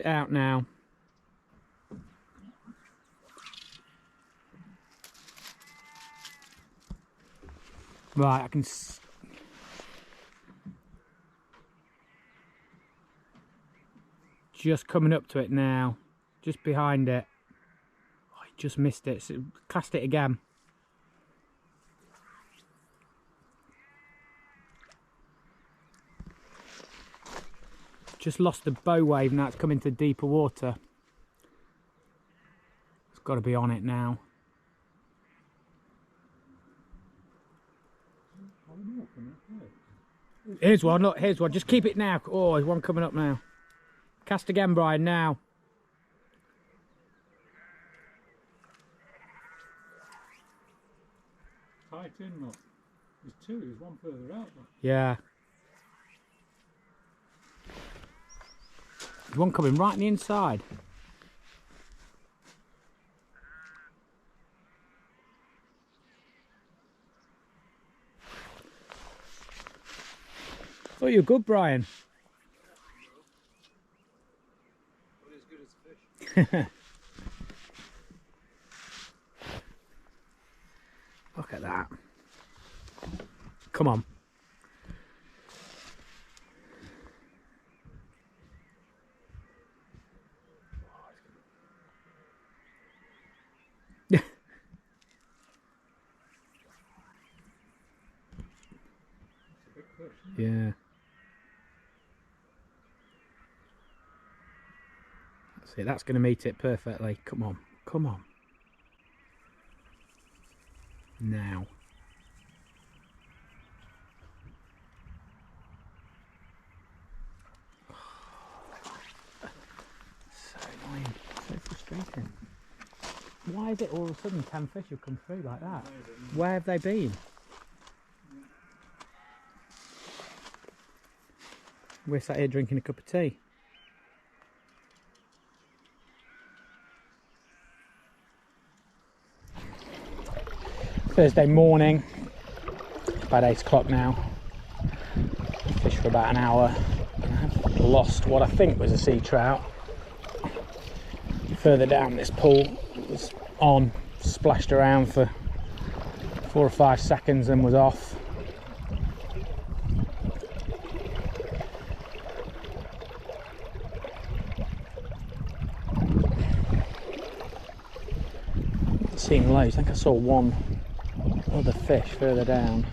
it out now. Right, I can just coming up to it now, just behind it. Oh, I just missed it, so cast it again. Just lost the bow wave, now it's coming to deeper water. It's got to be on it now. Here's one, look, here's one. Just keep it now. Oh, there's one coming up now. Cast again, Brian, now. Tight in, look. There's two, there's one further out. Look. Yeah. There's one coming right on the inside. Thought you were good, Brian. Not as good as fish. Look at that. Come on. Yeah. That's it. That's going to meet it perfectly. Come on. Come on. Now. So annoying. So frustrating. Why is it all of a sudden 10 fish have come through like that? Where have they been? We're sat here drinking a cup of tea. Thursday morning, it's about 8 o'clock now. Fished for about an hour. I have lost what I think was a sea trout. Further down this pool, it was on, splashed around for 4 or 5 seconds and was off. Seeing loads. I think I saw one other fish further down.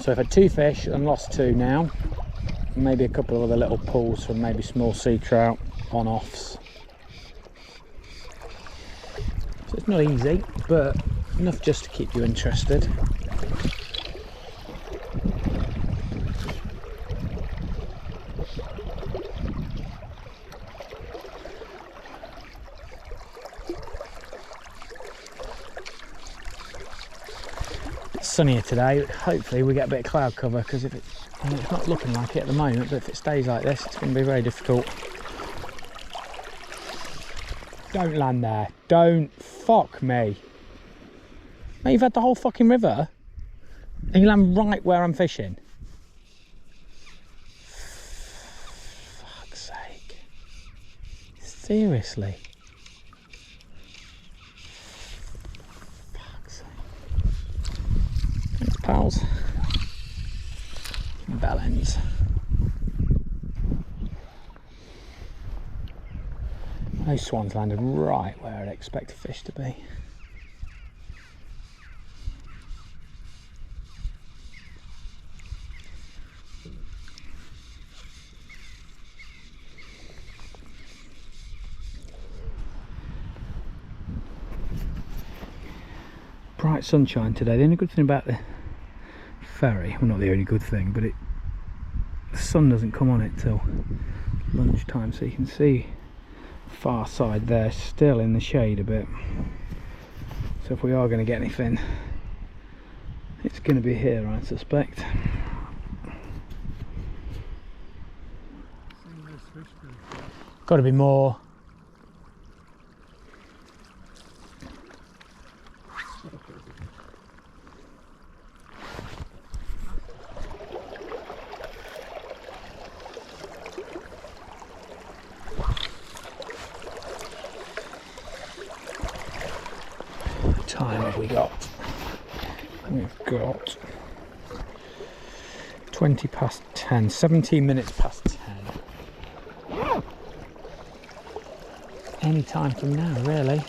So I've had 2 fish and lost 2 now. Maybe a couple of other little pulls from maybe small sea trout on-offs. So it's not easy, but enough just to keep you interested. It's sunnier today, hopefully we get a bit of cloud cover, because if it's not looking like it at the moment, but if it stays like this it's going to be very difficult. Don't land there. Don't fuck me. Mate, you've had the whole fucking river and you land right where I'm fishing. Fuck's sake. Seriously. Fuck's sake. Thanks, pals. Bell ends. Those swans landed right where I'd expect a fish to be. Bright sunshine today. The only good thing about the ferry, well, not the only good thing, but the sun doesn't come on it till lunchtime, so you can see far side there still in the shade a bit. So if we are going to get anything, it's going to be here, I suspect. Got to be more. time have we got? We've got 20 past 10, 17 minutes past 10. Any time from now, really.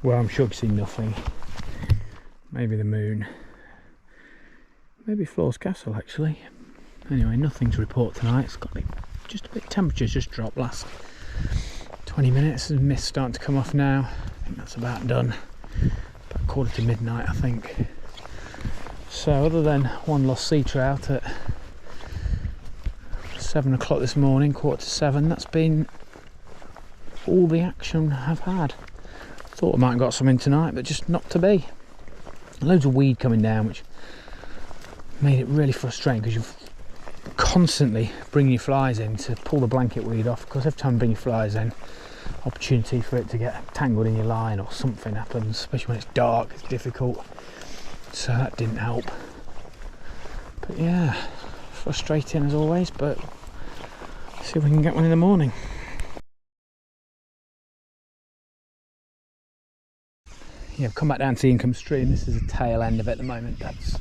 Well, I'm sure I can see nothing. Maybe the moon. Maybe Floor's Castle, actually. Anyway, nothing to report tonight. It's got just a bit. Temperature's just dropped last 20 minutes. The mist starting to come off now. I think that's about done. About 1:45, I think. So, other than one lost sea trout at 7 o'clock this morning, 6:45, that's been all the action I've had. Thought I might have got something tonight, but just not to be. Loads of weed coming down, which made it really frustrating because you're constantly bringing your flies in to pull the blanket weed off. Because every time you bring your flies in, opportunity for it to get tangled in your line or something happens, especially when it's dark, it's difficult. So that didn't help. But yeah, frustrating as always, but see if we can get one in the morning. Yeah, I've come back down to the income stream. This is the tail end of it at the moment. That's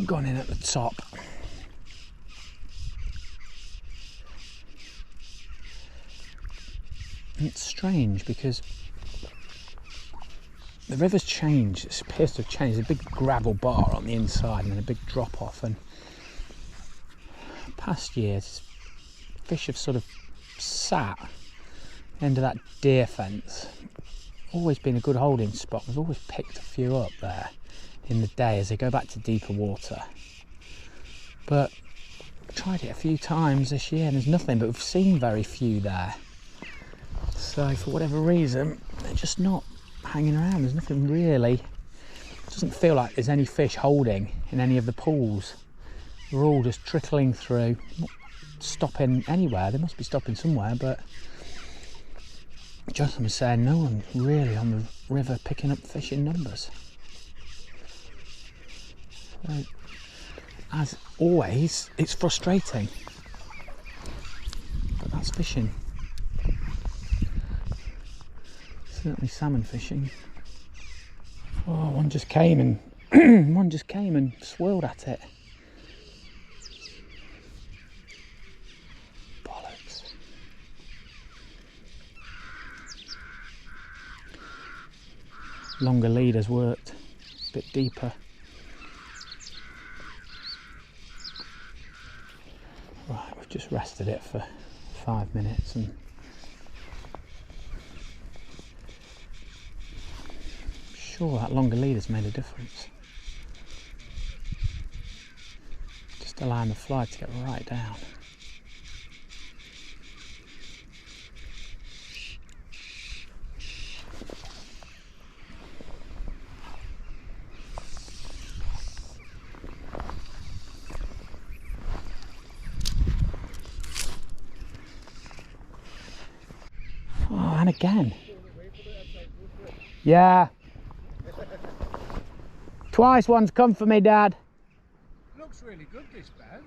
gone in at the top. And it's strange because the river's changed. It appears to have changed. There's a big gravel bar on the inside and then a big drop off. And past years, fish have sort of sat at the end of that deer fence. Always been a good holding spot. We've always picked a few up there in the day as they go back to deeper water. But I've tried it a few times this year and there's nothing, but we've seen very few there. So for whatever reason, they're just not hanging around. There's nothing really. It doesn't feel like there's any fish holding in any of the pools. They're all just trickling through, not stopping anywhere. They must be stopping somewhere, but Justin was saying no one really on the river picking up fish in numbers. So, as always, it's frustrating. But that's fishing. Certainly salmon fishing. Oh, one just came and swirled at it. Longer lead has worked, a bit deeper. Right, we've just rested it for 5 minutes and I'm sure that longer lead has made a difference. Just allowing the fly to get right down. And again. Yeah. Twice one's come for me, Dad. Looks really good, this bed.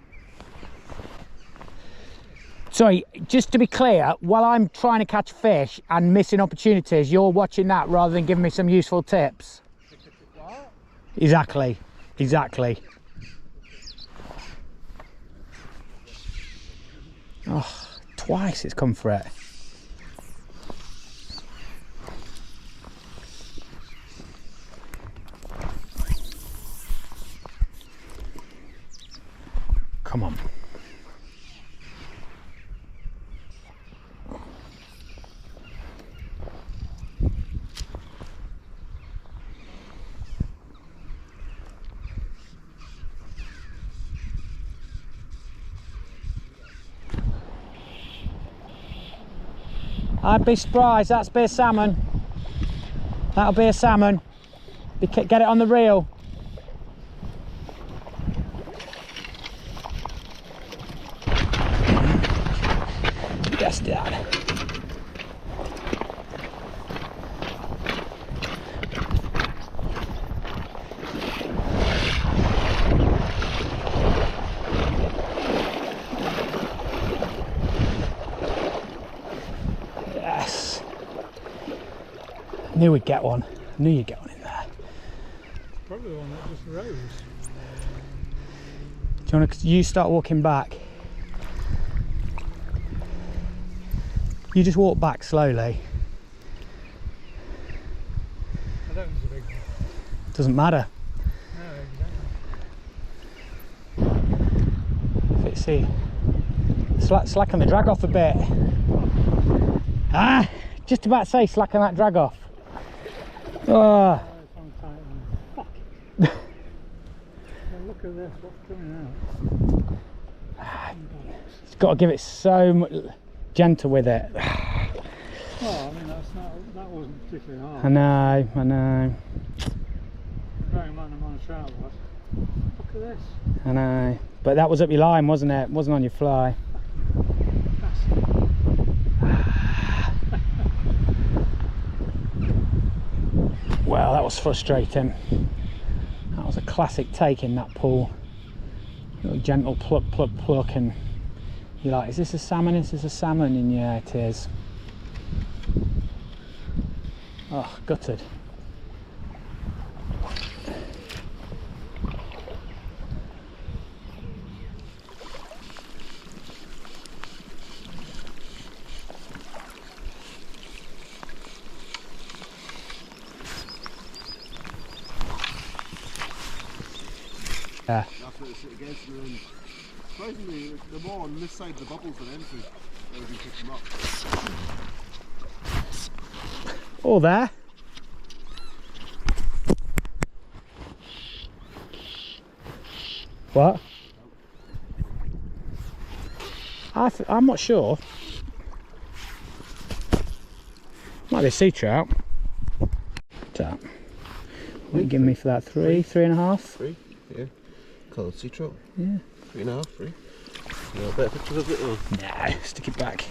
Sorry, just to be clear, while I'm trying to catch fish and missing opportunities, you're watching that rather than giving me some useful tips. What? Exactly. Oh, twice it's come for it. Come on. I'd be surprised. That's be a salmon. That'll be a salmon. Get it on the reel. Yes, Dad. Yes. Knew we'd get one. Knew you'd get one in there. Probably the one that just rose. Do you want to? You start walking back. You just walk back slowly. I don't think it's a big one. Doesn't matter. No, exactly. See, slacken the drag off a bit. Ah, just about to say slacken that drag off. Oh. Fuck. Now look at this, what's coming out? It's got to give it so much gentle with it. Well, I mean, that wasn't particularly hard. I know. Bearing in mind I'm on a trout rod. Look at this. I know. But that was up your line, wasn't it? It wasn't on your fly. Well, that was frustrating. That was a classic take in that pool. Little gentle pluck, and you're like, is this a salmon? Is this a salmon? And yeah, it is. Oh, gutted. Yeah. That's what it's against, and then surprisingly, they're more on this side of the bubbles than anything. Where we pick them up. All there. What? I'm not sure. Might be a sea trout. What are you giving me for that? 3.5? 3, yeah. Coloured sea trout. Yeah. 3.5, 3. Yeah, better pictures of it or? No, stick it back.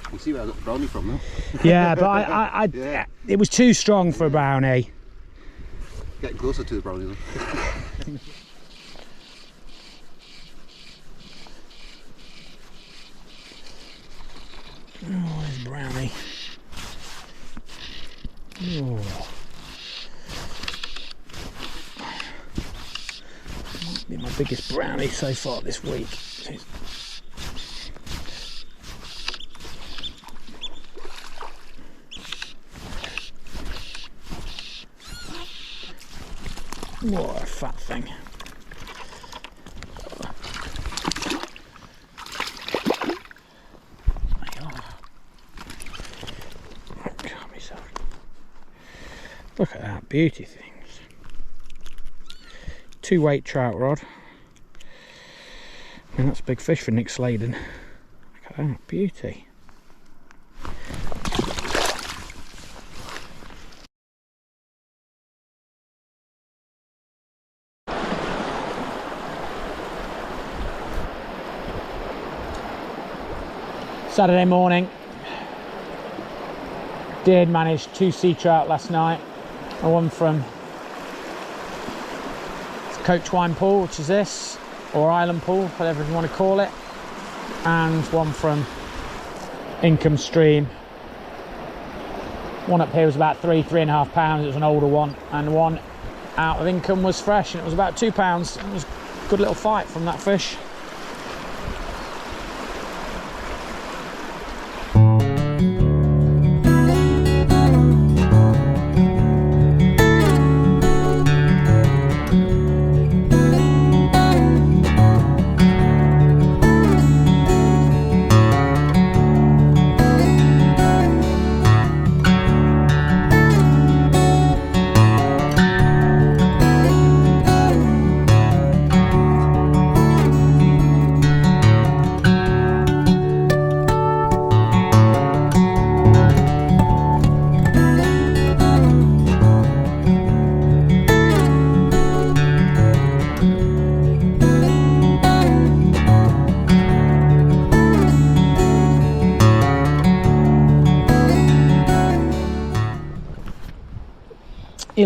You can see where I got the brownie from now. Yeah, but Yeah. it was too strong for a brownie. Getting closer to the brownie though. Oh, there's brownie. Oh. Might be my biggest brownie so far this week. What a fat thing. Look at that, beauty things. 2-weight trout rod. I mean, that's a big fish for Nick Sladen. Look at that, beauty. Saturday morning. Did manage 2 sea trout last night. One from Coach Wine Pool, which is this, or Island Pool, whatever you want to call it, and one from Income Stream. One up here was about 3.5 pounds. It was an older one, and one out of Income was fresh, and it was about 2 pounds. It was a good little fight from that fish.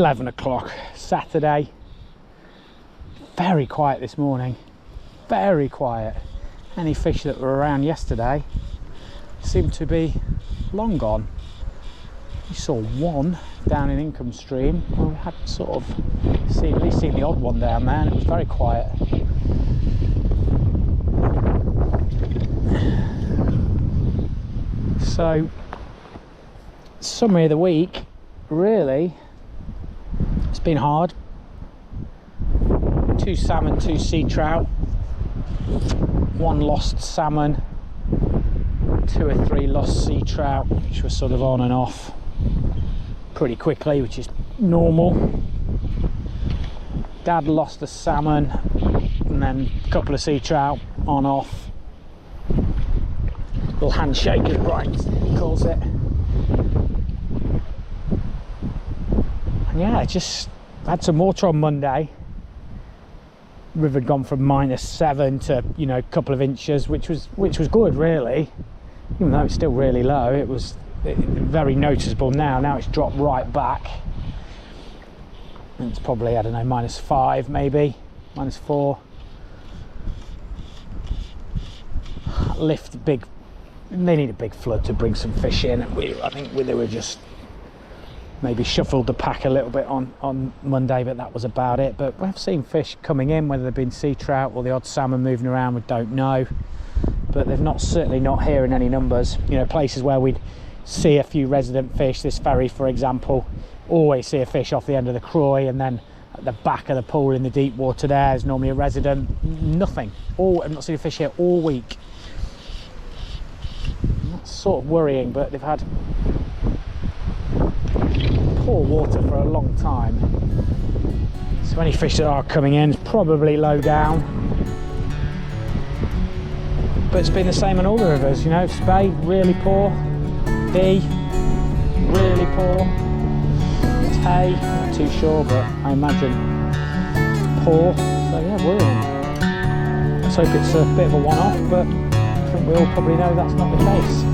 11 o'clock Saturday. Very quiet this morning, very quiet. Any fish that were around yesterday seem to be long gone. We saw one down in Income Stream. Well, we had sort of at least seen the odd one down there, and it was very quiet. So, summary of the week, really, it's been hard. 2 salmon, 2 sea trout, 1 lost salmon, 2 or 3 lost sea trout, which were sort of on and off pretty quickly, which is normal. Dad lost a salmon and then a couple of sea trout on off. Little handshake, as Brian calls it. And yeah, just had some water on Monday. River had gone from -7 to, you know, a couple of inches, which was good, really. Even though it's still really low, it was very noticeable now. Now it's dropped right back. It's probably, I don't know, -5 maybe, -4. Lift big. They need a big flood to bring some fish in. I think they were just maybe shuffled the pack a little bit on Monday, but that was about it. But we've seen fish coming in, whether they've been sea trout or the odd salmon moving around, we don't know. But they've certainly not here in any numbers. You know, places where we'd see a few resident fish, this ferry for example, always see a fish off the end of the Croy, and then at the back of the pool in the deep water there's normally a resident. Nothing. I've not seen a fish here all week. That's sort of worrying, but they've had poor water for a long time. So any fish that are coming in is probably low down. But it's been the same on all the rivers, you know. Spey, really poor. Dee, really poor. Tay, not too sure, but I imagine poor. So yeah, worrying. Let's hope it's a bit of a one-off, but I think we all probably know that's not the case.